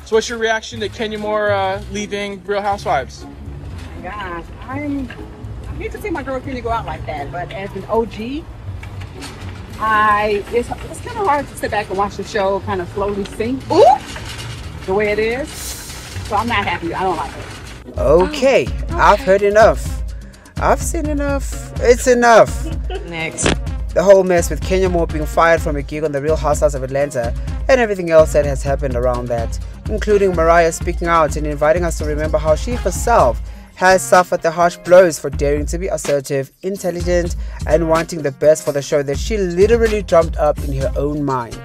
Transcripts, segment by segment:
So what's your reaction to Kenya Moore leaving Real Housewives? Gosh, I hate to see my girl Kenya go out like that, but as an OG, it's kind of hard to sit back and watch the show kind of slowly sink the way it is. So I'm not happy. I don't like it. Okay, I've heard enough. I've seen enough. It's enough. Next. The whole mess with Kenya Moore being fired from a gig on The Real Housewives of Atlanta and everything else that has happened around that, including Mariah speaking out and inviting us to remember how she herself has suffered the harsh blows for daring to be assertive, intelligent, and wanting the best for the show that she literally drummed up in her own mind.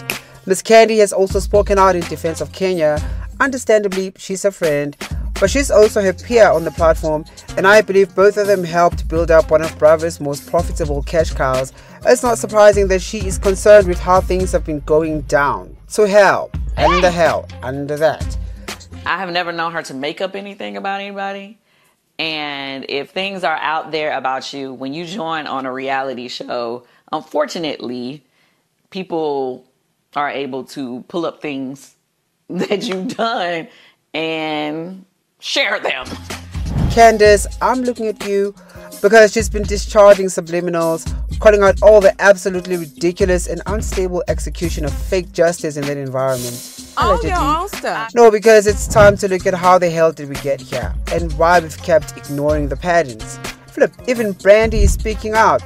Miss Kandi has also spoken out in defense of Kenya. Understandably, she's a friend, but she's also her peer on the platform, and I believe both of them helped build up one of Bravo's most profitable cash cows. It's not surprising that she is concerned with how things have been going down. So hell, under that. I have never known her to make up anything about anybody. And if things are out there about you, when you join on a reality show, unfortunately, people are able to pull up things that you've done and share them. Candiace, I'm looking at you because she's been discharging subliminals, calling out all the absolutely ridiculous and unstable execution of fake justice in that environment. Oh, your own stuff. No, because it's time to look at how the hell did we get here and why we've kept ignoring the patterns. Flip, even Brandi is speaking out.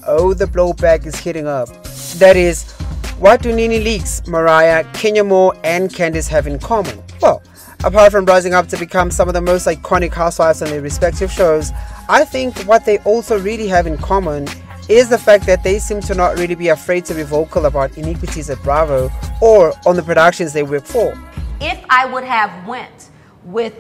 Oh, the blowback is hitting up. That is, what do Nene Leakes, Mariah, Kenya Moore, and Candiace have in common? Well, apart from rising up to become some of the most iconic housewives on their respective shows, I think what they also really have in common is the fact that they seem to not really be afraid to be vocal about iniquities at Bravo or on the productions they work for. If I would have went with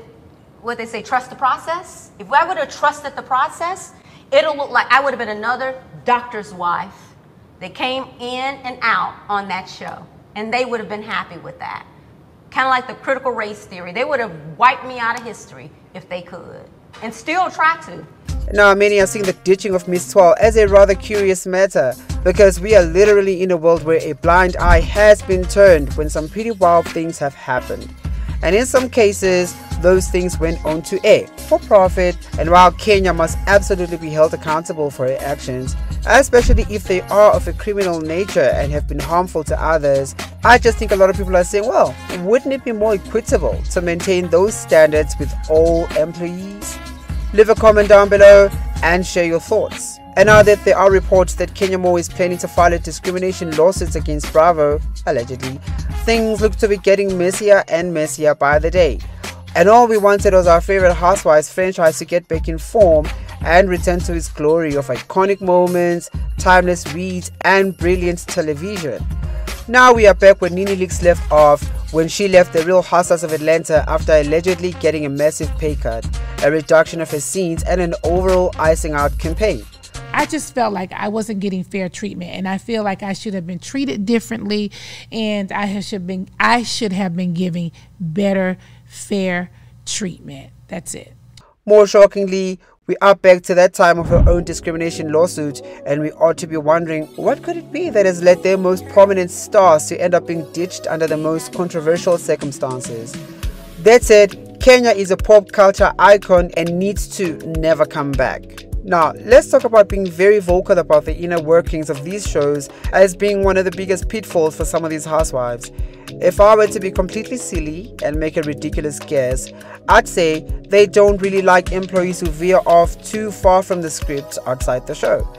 what they say, trust the process, if I would have trusted the process, it'll look like I would have been another doctor's wife that came in and out on that show, and they would have been happy with that. Kind of like the critical race theory. They would have wiped me out of history if they could, and still try to. Now, many are seeing the ditching of Miss 12 as a rather curious matter, because we are literally in a world where a blind eye has been turned when some pretty wild things have happened. And in some cases, those things went on to air for profit, and while Kenya must absolutely be held accountable for her actions, especially if they are of a criminal nature and have been harmful to others, I just think a lot of people are saying, well, wouldn't it be more equitable to maintain those standards with all employees? Leave a comment down below and share your thoughts. And now that there are reports that Kenya Moore is planning to file a discrimination lawsuit against Bravo, allegedly, things look to be getting messier and messier by the day. And all we wanted was our favorite Housewives franchise to get back in form and return to its glory of iconic moments, timeless reads, and brilliant television. Now we are back where Nene Leakes left off when she left the Real Housewives of Atlanta after allegedly getting a massive pay cut, a reduction of her scenes, and an overall icing out campaign. I just felt like I wasn't getting fair treatment, and I feel like I should have been treated differently, and I should have been giving better, fair treatment. That's it. More shockingly, we are back to that time of her own discrimination lawsuit, and we ought to be wondering what could it be that has led their most prominent stars to end up being ditched under the most controversial circumstances. That said, Kenya is a pop culture icon and needs to never come back. Now, let's talk about being very vocal about the inner workings of these shows as being one of the biggest pitfalls for some of these housewives. If I were to be completely silly and make a ridiculous guess, I'd say they don't really like employees who veer off too far from the script outside the show.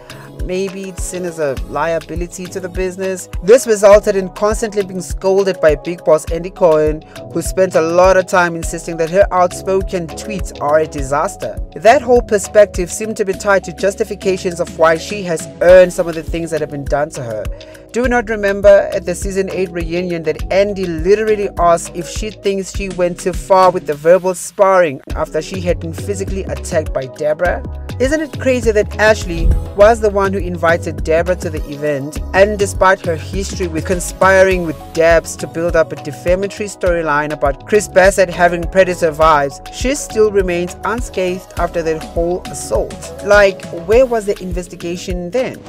Maybe it's seen as a liability to the business. This resulted in constantly being scolded by Big Boss Andy Cohen, who spent a lot of time insisting that her outspoken tweets are a disaster. That whole perspective seemed to be tied to justifications of why she has earned some of the things that have been done to her. Do you not remember at the season 8 reunion that Andy literally asked if she thinks she went too far with the verbal sparring after she had been physically attacked by Deborah? Isn't it crazy that Ashley was the one who invited Deborah to the event, and despite her history with conspiring with Debs to build up a defamatory storyline about Chris Bassett having predator vibes, she still remains unscathed after that whole assault? Like, where was the investigation then?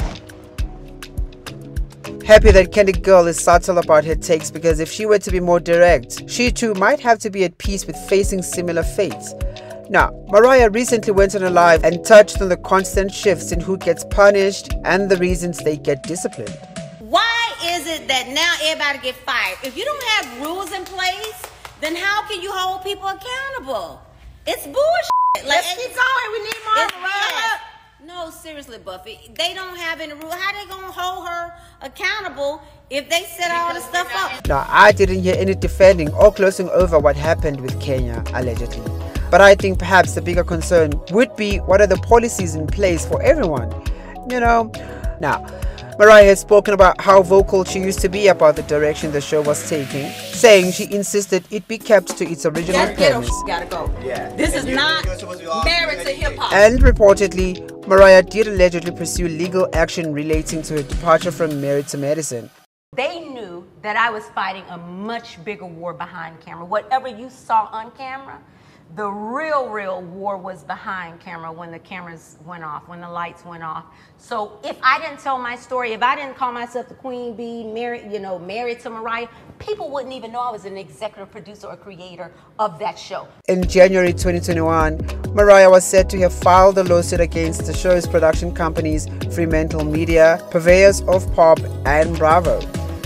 Happy that Kandi girl is subtle about her takes, because if she were to be more direct, she too might have to be at peace with facing similar fates. Now, Mariah recently went on a live and touched on the constant shifts in who gets punished and the reasons they get disciplined. Why is it that now everybody get fired? If you don't have rules in place, then how can you hold people accountable? It's bullshit. Like, Let's keep going. We need more Mariah. No, seriously, Buffy. They don't have any rule. How they gonna hold her accountable if they set all the stuff up? Now, I didn't hear any defending or glossing over what happened with Kenya, allegedly. But I think perhaps the bigger concern would be, what are the policies in place for everyone? You know? Now, Mariah has spoken about how vocal she used to be about the direction the show was taking, saying she insisted it be kept to its original premise. Gotta go. Yeah. This is not married to hip hop. And reportedly, Mariah did allegedly pursue legal action relating to her departure from Married to Medicine. They knew that I was fighting a much bigger war behind camera. Whatever you saw on camera, the real war was behind camera when the cameras went off, when the lights went off. So if I didn't tell my story, if I didn't call myself the Queen Bee, married to Mariah, people wouldn't even know I was an executive producer or creator of that show. In January 2021, Mariah was said to have filed a lawsuit against the show's production companies, Fremantle Media, purveyors of pop, and Bravo.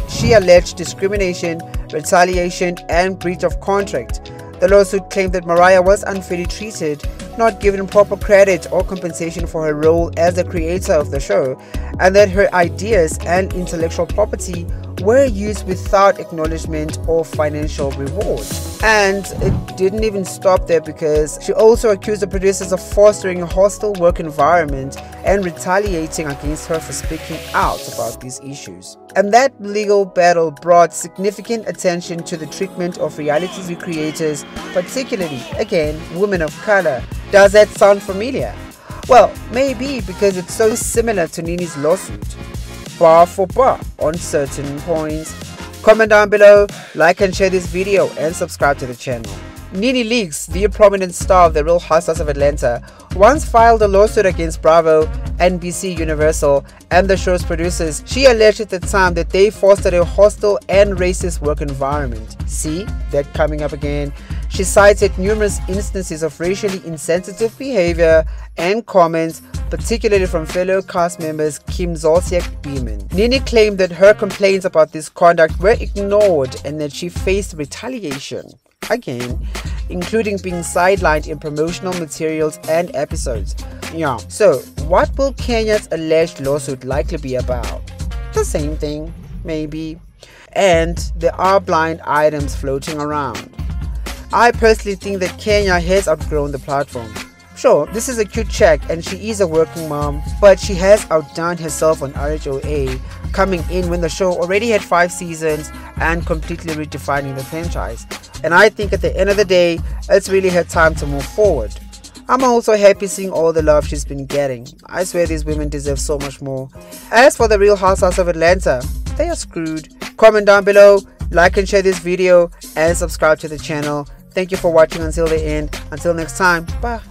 She alleged discrimination, retaliation, and breach of contract. The lawsuit claimed that Mariah was unfairly treated, not given proper credit or compensation for her role as the creator of the show, and that her ideas and intellectual property were used without acknowledgement or financial reward. And it didn't even stop there, because she also accused the producers of fostering a hostile work environment and retaliating against her for speaking out about these issues. And that legal battle brought significant attention to the treatment of reality TV creators, particularly, again, women of color. Does that sound familiar? Well, maybe, because it's so similar to Nini's lawsuit, bar for bar on certain points. Comment down below, like and share this video, and subscribe to the channel. Nene Leakes, the prominent star of The Real Housewives of Atlanta, once filed a lawsuit against Bravo, NBC Universal, and the show's producers. She alleged at the time that they fostered a hostile and racist work environment. See that coming up again. She cited numerous instances of racially insensitive behavior and comments, particularly from fellow cast members Kim Zolciak-Beeman. Nene claimed that her complaints about this conduct were ignored and that she faced retaliation, again, including being sidelined in promotional materials and episodes. Yeah, so what will Kenya's alleged lawsuit likely be about? The same thing, maybe. And there are blind items floating around. I personally think that Kenya has outgrown the platform. Sure, this is a cute check and she is a working mom, but she has outdone herself on RHOA, coming in when the show already had 5 seasons and completely redefining the franchise. And I think at the end of the day, it's really her time to move forward. I'm also happy seeing all the love she's been getting. I swear these women deserve so much more. As for the Real Housewives of Atlanta, they are screwed. Comment down below, like and share this video, and subscribe to the channel. Thank you for watching until the end. Until next time, bye.